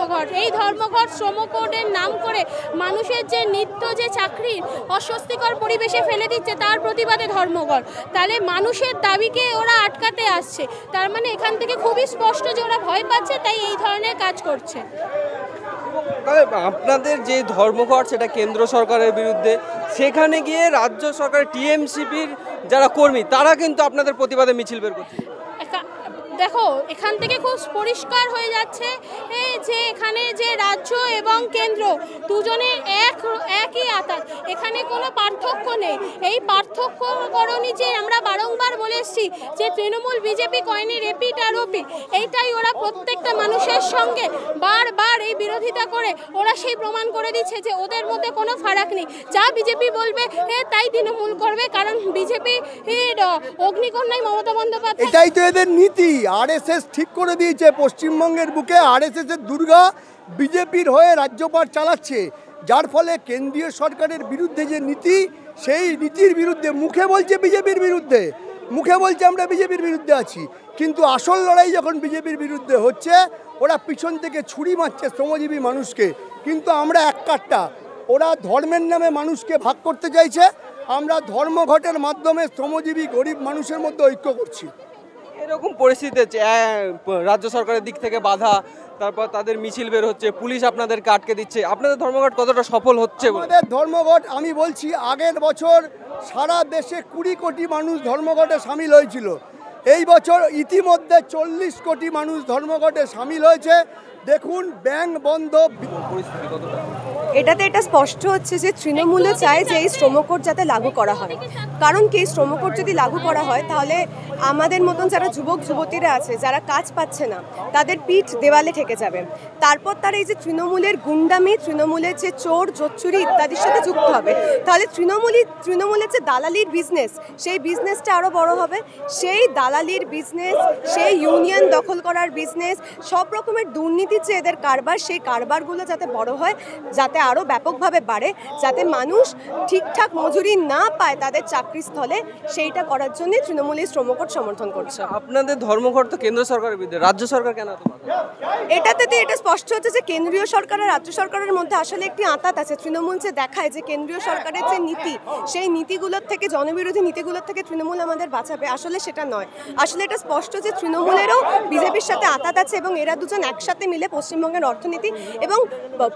ধর্মঘট। এই ধর্মঘট শ্রম কোডের নাম করে মানুষের যে নিত্য যে চাকরির অস্বস্তিকর পরিবেশে ফেলে দিচ্ছে তার প্রতিবাদে ধর্মঘট। তাহলে মানুষের দাবিকে ওরা আটকাতে আসছে, তার মানে এখান থেকে খুবই স্পষ্ট যে ওরা ভয় পাচ্ছে, তাই এই ধরনের কাজ করছে। আপনাদের যে ধর্মঘট সেটা কেন্দ্র সরকারের বিরুদ্ধে, সেখানে গিয়ে রাজ্য সরকারের টিএমসিপির যারা কর্মী তারা কিন্তু আপনাদের প্রতিবাদে মিছিল বের করছে। দেখো, এখান থেকে খুব পরিষ্কার হয়ে যাচ্ছে যে এখানে যে রাজ্য এবং কেন্দ্র দুজনের একই আতাত, এখানে কোনো পার্থক্য নেই। এই পার্থক্যকরণী যে আমরা বারংবার বলে এসেছি যে তৃণমূল বিজেপি কয়েনের এপিট আর ওপিট, এইটাই ওরা প্রত্যেকটা মানুষের সঙ্গে বারবার এই বিরোধিতা করে ওরা সেই প্রমাণ করে দিচ্ছে যে ওদের মধ্যে কোনো ফারাক নেই। যা বিজেপি বলবে তাই তৃণমূল করবে, কারণ বিজেপি অগ্নিকন্যায় মমতা বন্দ্যোপাধ্যায়, এটাই তো এদের নীতি। আরএসএস ঠিক করে দিয়েছে পশ্চিমবঙ্গের বুকে আরএসএস এর দুর্গা বিজেপির হয়ে রাজ্যপাল চালাচ্ছে, যার ফলে কেন্দ্রীয় সরকারের বিরুদ্ধে যে নীতি, সেই নীতির বিরুদ্ধে মুখে বলছে বিজেপির বিরুদ্ধে, মুখে বলছে আমরা বিজেপির বিরুদ্ধে আছি, কিন্তু আসল লড়াই যখন বিজেপির বিরুদ্ধে হচ্ছে ওরা পিছন থেকে ছুরি মারছে শ্রমজীবী মানুষকে। কিন্তু আমরা এক কাট্টা, ওরা ধর্মের নামে মানুষকে ভাগ করতে চাইছে, আমরা ধর্মঘটের মাধ্যমে শ্রমজীবী গরিব মানুষের মধ্যে ঐক্য করছি। এরকম পরিস্থিতিতে রাজ্য সরকারের দিক থেকে বাধা, তারপর তাদের মিছিল বের হচ্ছে, পুলিশ আপনাদেরকে আটকে দিচ্ছে, আপনাদের ধর্মঘট কতটা সফল হচ্ছে? আমাদের ধর্মঘট, আমি বলছি আগের বছর সারা দেশে 20 কোটি মানুষ ধর্মঘটে সামিল হয়েছিল, এই বছর ইতিমধ্যে 40 কোটি মানুষ ধর্মঘটে সামিল হয়েছে। দেখুন ব্যাংক বন্ধ, পরিস্থিতি কতটা? এটাতে এটা স্পষ্ট হচ্ছে যে তৃণমূলও চায় যে এই শ্রমকোড যাতে লাগু করা হয়, কারণ কি শ্রমকোড যদি লাগু করা হয় তাহলে আমাদের মতন যারা যুবক যুবতীরা আছে যারা কাজ পাচ্ছে না তাদের পিঠ দেওয়ালে ঠেকে যাবে। তারপর তারা এই যে তৃণমূলের গুন্ডামি, তৃণমূলের যে চোর জোচ্চুরি ইত্যাদির সাথে যুক্ত হবে, তাহলে তৃণমূলের যে দালালির বিজনেস, সেই বিজনেসটা আরও বড় হবে। সেই দালালির বিজনেস, সেই ইউনিয়ন দখল করার বিজনেস, সব রকমের দুর্নীতির যে এদের কারবার, সেই কারবারগুলো যাতে বড় হয়, যাতে আরও ব্যাপকভাবে বাড়ে, যাতে মানুষ ঠিকঠাক মজুরি না পায় তাদের চাকরিস্থলে, সেইটা করার জন্য তৃণমূলের শ্রমকোড সমর্থন করছে। আপনাদের ধর্মঘট তো কেন্দ্র সরকারের বিরুদ্ধে, রাজ্য সরকার কেন? এটাতে এটা স্পষ্ট হচ্ছে যে কেন্দ্রীয় সরকার আর রাজ্য সরকারের মধ্যে আসলে একটি আঁতাত আছে। তৃণমূল যে দেখায় যে কেন্দ্রীয় সরকারের যে নীতি, সেই নীতিগুলোর থেকে, জনবিরোধী নীতিগুলোর থেকে তৃণমূল আমাদের বাঁচাবে, আসলে সেটা নয়। আসলে এটা স্পষ্ট যে তৃণমূলেরও বিজেপির সাথে আঁতাত আছে এবং এরা দুজন একসাথে মিলে পশ্চিমবঙ্গের অর্থনীতি এবং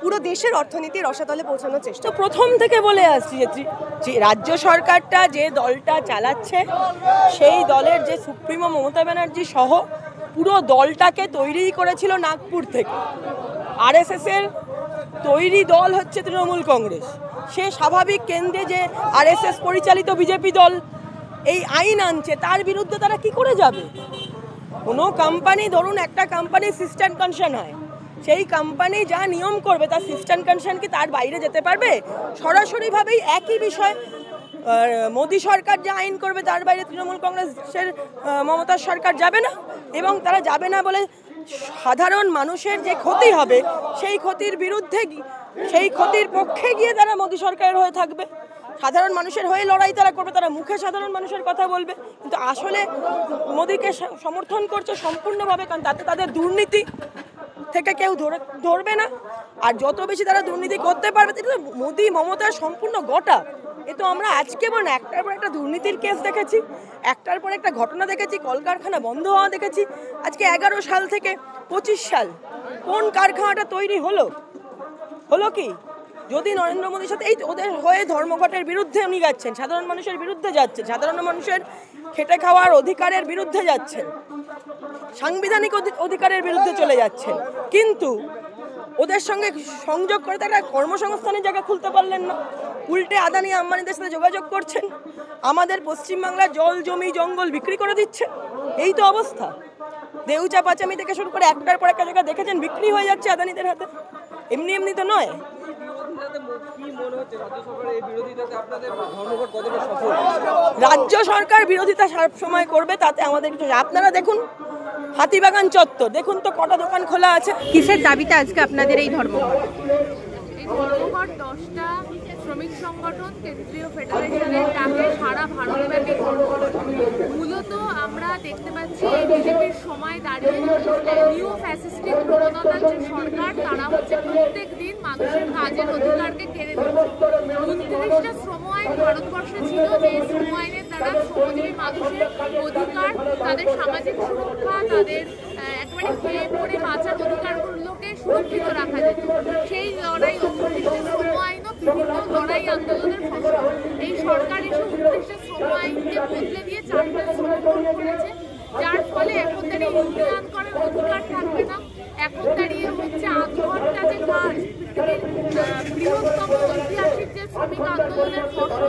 পুরো দেশের অর্থনীতির রসাতলে পৌঁছানোর চেষ্টা। প্রথম থেকে বলে আসছি যে রাজ্য সরকারটা যে দলটা চালাচ্ছে, সেই দলের যে সুপ্রিমো মমতা ব্যানার্জি সহ পুরো দলটাকে তৈরি করেছিল নাগপুর থেকে। আরএসএসের তৈরি দল হচ্ছে তৃণমূল কংগ্রেস। সে স্বাভাবিক কেন্দ্রে যে আরএসএস পরিচালিত বিজেপি দল এই আইন আনছে, তার বিরুদ্ধে তারা কি করে যাবে? কোনো কোম্পানি, ধরুন একটা কোম্পানি সিস্টেম কনসার্ন হয়, সেই কোম্পানি যা নিয়ম করবে তার সিস্টেম কনসার্ন কি তার বাইরে যেতে পারবে? সরাসরিভাবেই একই বিষয় মোদী সরকার যা আইন করবে তার বাইরে তৃণমূল কংগ্রেসের মমতার সরকার যাবে না, এবং তারা যাবে না বলে সাধারণ মানুষের যে ক্ষতি হবে সেই ক্ষতির বিরুদ্ধে, সেই ক্ষতির পক্ষে গিয়ে তারা মোদী সরকারের হয়ে থাকবে। সাধারণ মানুষের হয়ে লড়াই তারা করবে, তারা মুখে সাধারণ মানুষের কথা বলবে, কিন্তু আসলে মোদীকে সমর্থন করছে সম্পূর্ণভাবে, কারণ তাতে তাদের দুর্নীতি থেকে কেউ ধরবে না। আর যত বেশি তারা দুর্নীতি করতে পারবে, মোদী মমতার সম্পূর্ণ গোটা। এ তো আমরা আজকে বলে একটার পর একটা দুর্নীতির কেস দেখেছি, একটার পর একটা ঘটনা দেখেছি, কলকারখানা বন্ধ হওয়া দেখেছি। আজকে 11 সাল থেকে 25 সাল কোন কারখানাটা তৈরি হলো কি? যদি নরেন্দ্র মোদীর সাথে এই ওদের হয়ে ধর্মঘটের বিরুদ্ধে উনি যাচ্ছেন, সাধারণ মানুষের বিরুদ্ধে যাচ্ছেন, সাধারণ মানুষের খেটে খাওয়ার অধিকারের বিরুদ্ধে যাচ্ছেন, সাংবিধানিক অধিকারের বিরুদ্ধে চলে যাচ্ছেন, কিন্তু ওদের সঙ্গে সংযোগ করে তারা কর্মসংস্থানের জায়গা খুলতে পারলেন না। উল্টে আদানি আম্বানিদের সাথে যোগাযোগ করছেন, আমাদের পশ্চিমবাংলার জল জমি জঙ্গল বিক্রি করে দিচ্ছে। এই তো অবস্থা। দেউচা পাচামি থেকে শুরু করে একটার পর একটা জায়গা দেখেছেন বিক্রি হয়ে যাচ্ছে আদানিদের হাতে। এমনি এমনি তো নয়। রাজ্য সরকার বিরোধিতা সব সময় করবে, তাতে আমাদের কিছু। আপনারা দেখুন হাতিবাগান চত্বর, দেখুন তো কটা দোকান খোলা আছে। কিসের দাবিতে আজকে আপনাদের এই ধর্মঘট? এই ধর্মঘট 10টা শ্রমিক সংগঠন কেন্দ্রীয় ফেডারেশনের ডাকে সারা ভারতব্যাপী কর্মসূচি। মূলত আমরা দেখতে পাচ্ছি এই বিজেপির সময় দাঁড়িয়ে নিউ ফ্যাসিস্টিক প্রবণতার যে সরকার, তারা হচ্ছে প্রত্যেক দিন মানুষের কাজের অধিকারকে কেড়ে নিচ্ছে। 29টা শ্রম আইন ভারতবর্ষে ছিল, যে শ্রম আইনের দ্বারা শ্রমজীবী মানুষের অধিকার, তাদের সামাজিক সুরক্ষা, তাদের একেবারে খেয়ে পড়ে বাঁচার অধিকারগুলোকে সুরক্ষিত রাখা যেত। সেই লড়াই 29টা শ্রম আইনও বিভিন্ন লড়াই আন্দোলনের ফসল। এই সরকার এসে 29টা শ্রম আইনকে বদলে দিয়ে 4টা শ্রম কোড করেছে, যার ফলে এখন দাঁড়িয়ে ইউনিয়ন করার অধিকার থাকবে না। এখন দাঁড়িয়ে হচ্ছে 8 ঘন্টা যে কাজ, পৃথিবীর বৃহত্তম ঐতিহাসিক যে শ্রমিক আন্দোলনের ফসল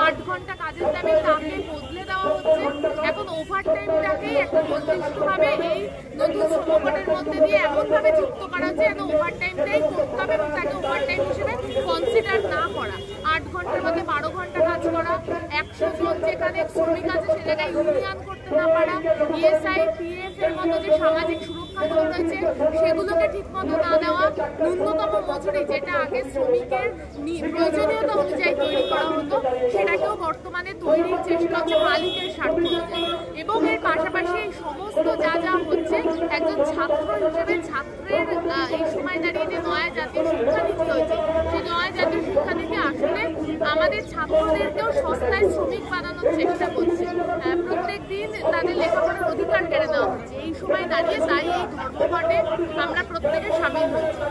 8 ঘন্টা কাজের দাবি, তাকে বদলে দেওয়া হচ্ছে। এখন ওভারটাইমটাকেই একটা নির্দিষ্টভাবে এই নতুন শ্রমকোডের মধ্যে দিয়ে এমনভাবে যুক্ত করা হচ্ছে যেন ওভারটাইমটাই করতে হবে এবং তাকে ওভারটাইম হিসেবে কনসিডার না করা। 8 ঘন্টার মধ্যে 12 ঘন্টা কাজ করা, 100 জন যেখানে শ্রমিক আছে সে জায়গায় ইউনিয়ন করতে না পারা, ইএসআই, পিএফ এর মতো যে সামাজিক সুরক্ষা রয়েছে সেগুলোকে ঠিক মতো না দেওয়া, ন্যূনতম মজুরি যেটা আগে শ্রমিকের প্রয়োজনীয়তা অনুযায়ী তৈরি করা হতো সেটাকেও বর্তমানে তৈরির চেষ্টা হচ্ছে মালিকের স্বার্থ অনুযায়ী। এবং এর পাশাপাশি এই সমস্ত যা যা হচ্ছে, একজন ছাত্র হিসেবে ছাত্রের এই সময় দাঁড়িয়ে যে নয়া জাতীয় শিক্ষানীতি হয়েছে, সেই নয়া জাতীয় শিক্ষানীতি আসলে আমাদের ছাত্রদেরকেও সস্তায় শ্রমিক বানানোর চেষ্টা করছে। প্রত্যেক দিন তাদের লেখাপড়ার অধিকার কেড়ে নেওয়া হচ্ছে। এই সময় দাঁড়িয়ে তাই এই ধর্মঘটে আমরা প্রত্যেকে সামিল হচ্ছি।